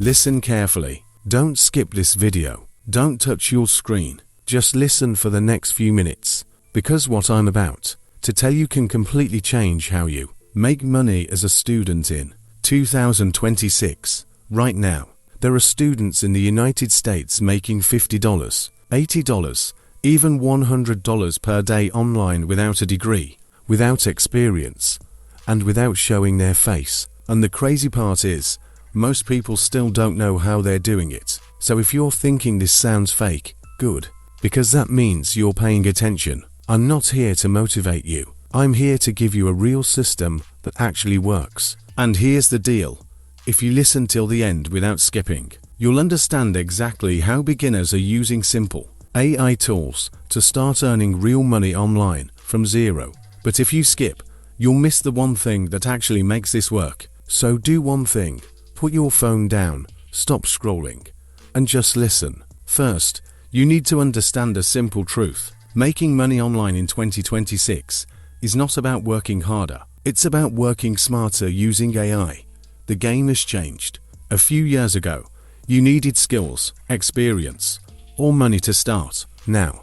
Listen carefully. Don't skip this video. Don't touch your screen. Just listen for the next few minutes, because what I'm about to tell you can completely change how you make money as a student in 2026. Right now, there are students in the United States making $50, $80, even $100 per day online without a degree, without experience, and without showing their face. And the crazy part is, most people still don't know how they're doing it. So if you're thinking this sounds fake, good, because that means you're paying attention. I'm not here to motivate you. I'm here to give you a real system that actually works. And here's the deal. If you listen till the end without skipping, you'll understand exactly how beginners are using simple AI tools to start earning real money online from zero. But if you skip, you'll miss the one thing that actually makes this work. So do one thing. Put your phone down, stop scrolling, and just listen. First, you need to understand a simple truth. Making money online in 2026 is not about working harder. It's about working smarter using AI. The game has changed. A few years ago, you needed skills, experience, or money to start. Now,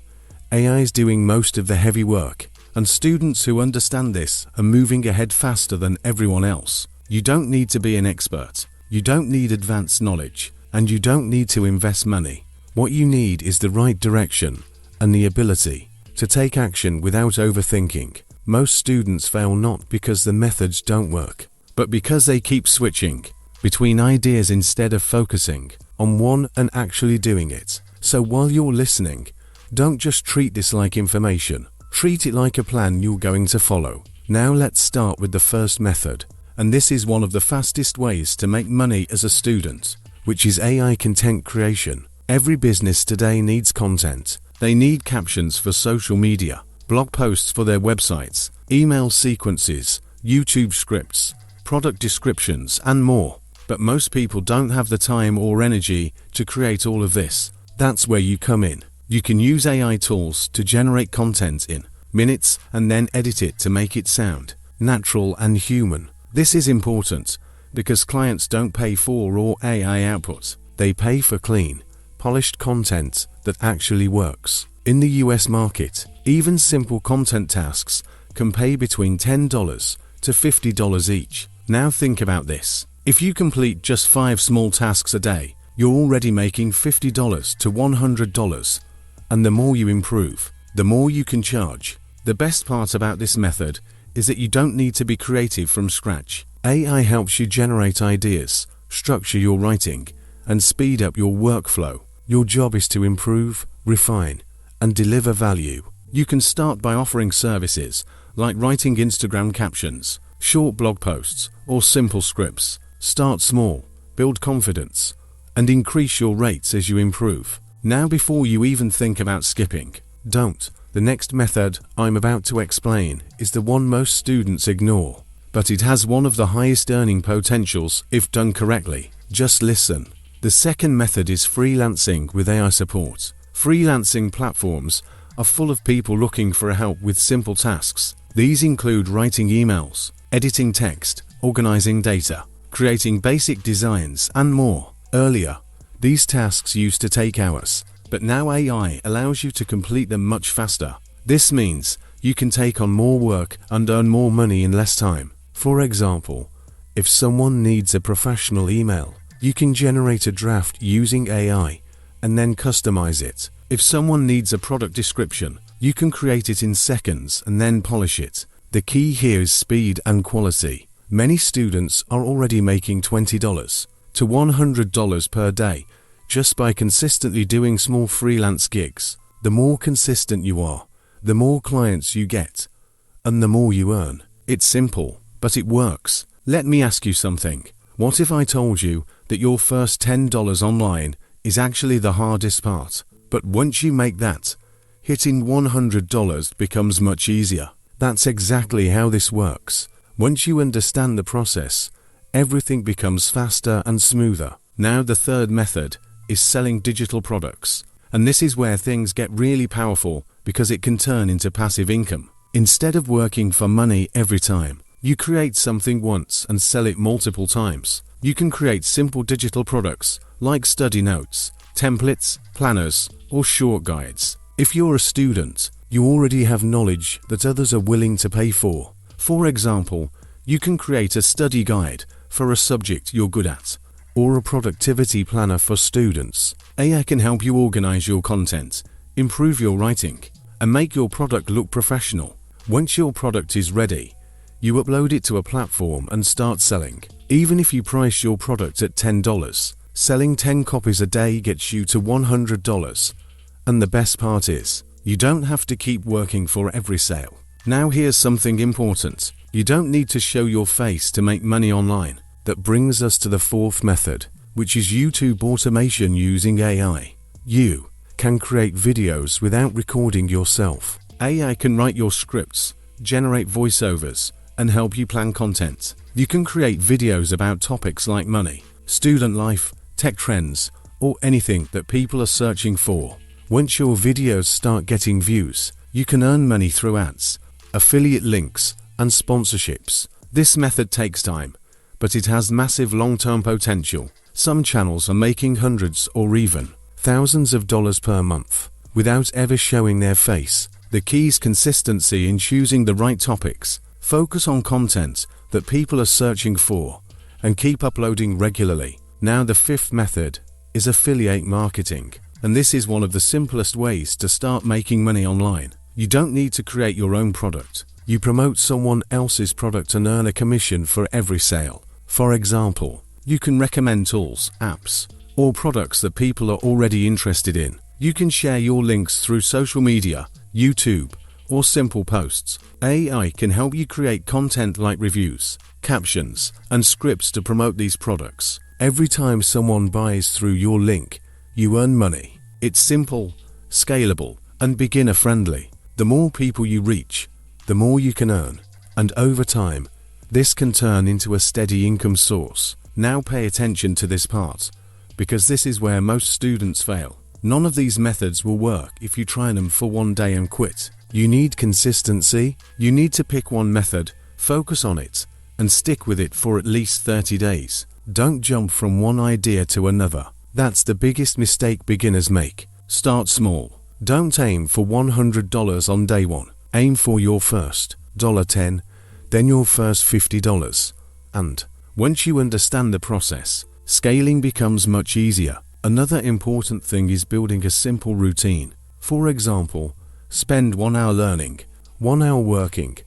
AI is doing most of the heavy work, and students who understand this are moving ahead faster than everyone else. You don't need to be an expert. You don't need advanced knowledge, and you don't need to invest money. What you need is the right direction and the ability to take action without overthinking. Most students fail not because the methods don't work, but because they keep switching between ideas instead of focusing on one and actually doing it. So while you're listening, don't just treat this like information. Treat it like a plan you're going to follow. Now let's start with the first method, and this is one of the fastest ways to make money as a student, which is AI content creation. Every business today needs content. They need captions for social media, blog posts for their websites, email sequences, YouTube scripts, product descriptions, and more. But most people don't have the time or energy to create all of this. That's where you come in. You can use AI tools to generate content in minutes and then edit it to make it sound natural and human. This is important because clients don't pay for raw AI output. They pay for clean, polished content that actually works. In the US market, even simple content tasks can pay between $10 to $50 each. Now think about this. If you complete just 5 small tasks a day, you're already making $50 to $100. And the more you improve, the more you can charge. The best part about this method is that you don't need to be creative from scratch. AI helps you generate ideas, structure your writing, and speed up your workflow. Your job is to improve, refine, and deliver value. You can start by offering services like writing Instagram captions, short blog posts, or simple scripts. Start small, build confidence, and increase your rates as you improve. Now, before you even think about skipping, don't. The next method I'm about to explain is the one most students ignore, but it has one of the highest earning potentials if done correctly. Just listen. The second method is freelancing with AI support. Freelancing platforms are full of people looking for help with simple tasks. These include writing emails, editing text, organizing data, creating basic designs, and more. Earlier, these tasks used to take hours, but now AI allows you to complete them much faster. This means you can take on more work and earn more money in less time. For example, if someone needs a professional email, you can generate a draft using AI and then customize it. If someone needs a product description, you can create it in seconds and then polish it. The key here is speed and quality. Many students are already making $20 to $100 per day just by consistently doing small freelance gigs. The more consistent you are, the more clients you get, and the more you earn. It's simple, but it works. Let me ask you something. What if I told you that your first $10 online is actually the hardest part? But once you make that, hitting $100 becomes much easier. That's exactly how this works. Once you understand the process, everything becomes faster and smoother. Now the third method is selling digital products. And this is where things get really powerful because it can turn into passive income. Instead of working for money every time, you create something once and sell it multiple times. You can create simple digital products like study notes, templates, planners, or short guides. If you're a student, you already have knowledge that others are willing to pay for. For example, you can create a study guide for a subject you're good at, or a productivity planner for students. AI can help you organize your content, improve your writing, and make your product look professional. Once your product is ready, you upload it to a platform and start selling. Even if you price your product at $10, selling 10 copies a day gets you to $100. And the best part is, you don't have to keep working for every sale. Now here's something important. You don't need to show your face to make money online. That brings us to the fourth method, which is YouTube automation using AI. You can create videos without recording yourself. AI can write your scripts, generate voiceovers, and help you plan content. You can create videos about topics like money, student life, tech trends, or anything that people are searching for. Once your videos start getting views, you can earn money through ads, affiliate links, and sponsorships. This method takes time, but it has massive long-term potential. Some channels are making hundreds or even thousands of dollars per month without ever showing their face. The key is consistency in choosing the right topics. Focus on content that people are searching for and keep uploading regularly. Now the fifth method is affiliate marketing, and this is one of the simplest ways to start making money online. You don't need to create your own product. You promote someone else's product and earn a commission for every sale. For example, you can recommend tools, apps, or products that people are already interested in. You can share your links through social media, YouTube, or simple posts. AI can help you create content like reviews, captions, and scripts to promote these products. Every time someone buys through your link, you earn money. It's simple, scalable, and beginner-friendly. The more people you reach, the more you can earn. And over time, this can turn into a steady income source. Now pay attention to this part, because this is where most students fail. None of these methods will work if you try them for one day and quit. You need consistency. You need to pick one method, focus on it, and stick with it for at least 30 days. Don't jump from one idea to another. That's the biggest mistake beginners make. Start small. Don't aim for $100 on day one. Aim for your first $10, then your first $50. And once you understand the process, scaling becomes much easier. Another important thing is building a simple routine. For example, spend 1 hour learning, 1 hour working,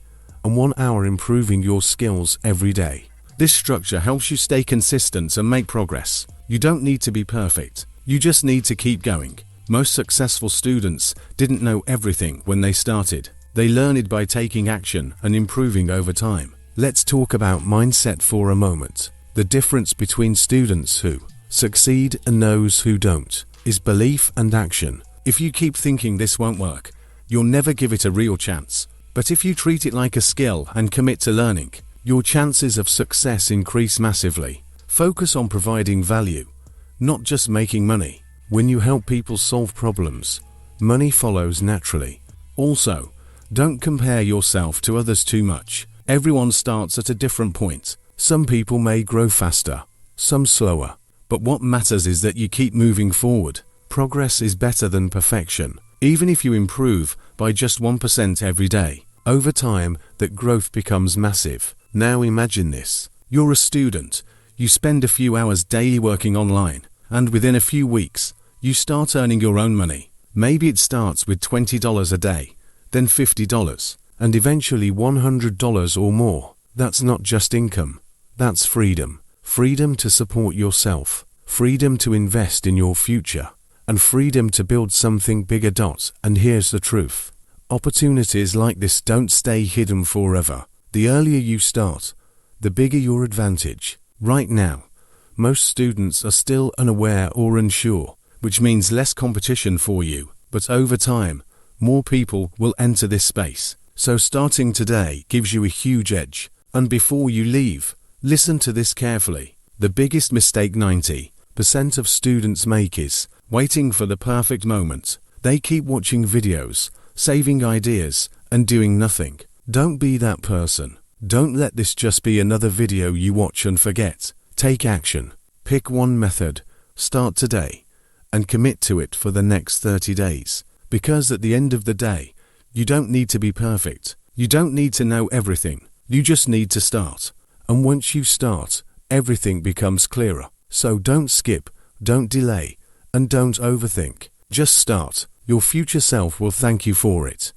and 1 hour improving your skills every day. This structure helps you stay consistent and make progress. You don't need to be perfect. You just need to keep going. Most successful students didn't know everything when they started. They learned it by taking action and improving over time. Let's talk about mindset for a moment. The difference between students who succeed and those who don't is belief and action. If you keep thinking this won't work, you'll never give it a real chance. But if you treat it like a skill and commit to learning, your chances of success increase massively. Focus on providing value, not just making money. When you help people solve problems, money follows naturally. Also, don't compare yourself to others too much. Everyone starts at a different point. Some people may grow faster, some slower. But what matters is that you keep moving forward. Progress is better than perfection. Even if you improve by just 1% every day, over time, that growth becomes massive. Now imagine this. You're a student. You spend a few hours daily working online, and within a few weeks, you start earning your own money. Maybe it starts with $20 a day, then $50, and eventually $100 or more. That's not just income. That's freedom. Freedom to support yourself, freedom to invest in your future, and freedom to build something bigger. And here's the truth. Opportunities like this don't stay hidden forever. The earlier you start, the bigger your advantage. Right now, most students are still unaware or unsure, which means less competition for you. But over time, more people will enter this space. So starting today gives you a huge edge. And before you leave, listen to this carefully. The biggest mistake 90% of students make is waiting for the perfect moment. They keep watching videos, saving ideas, and doing nothing. Don't be that person. Don't let this just be another video you watch and forget. Take action. Pick one method, start today, and commit to it for the next 30 days. Because at the end of the day, you don't need to be perfect. You don't need to know everything. You just need to start. And once you start, everything becomes clearer. So don't skip, don't delay, and don't overthink. Just start. Your future self will thank you for it.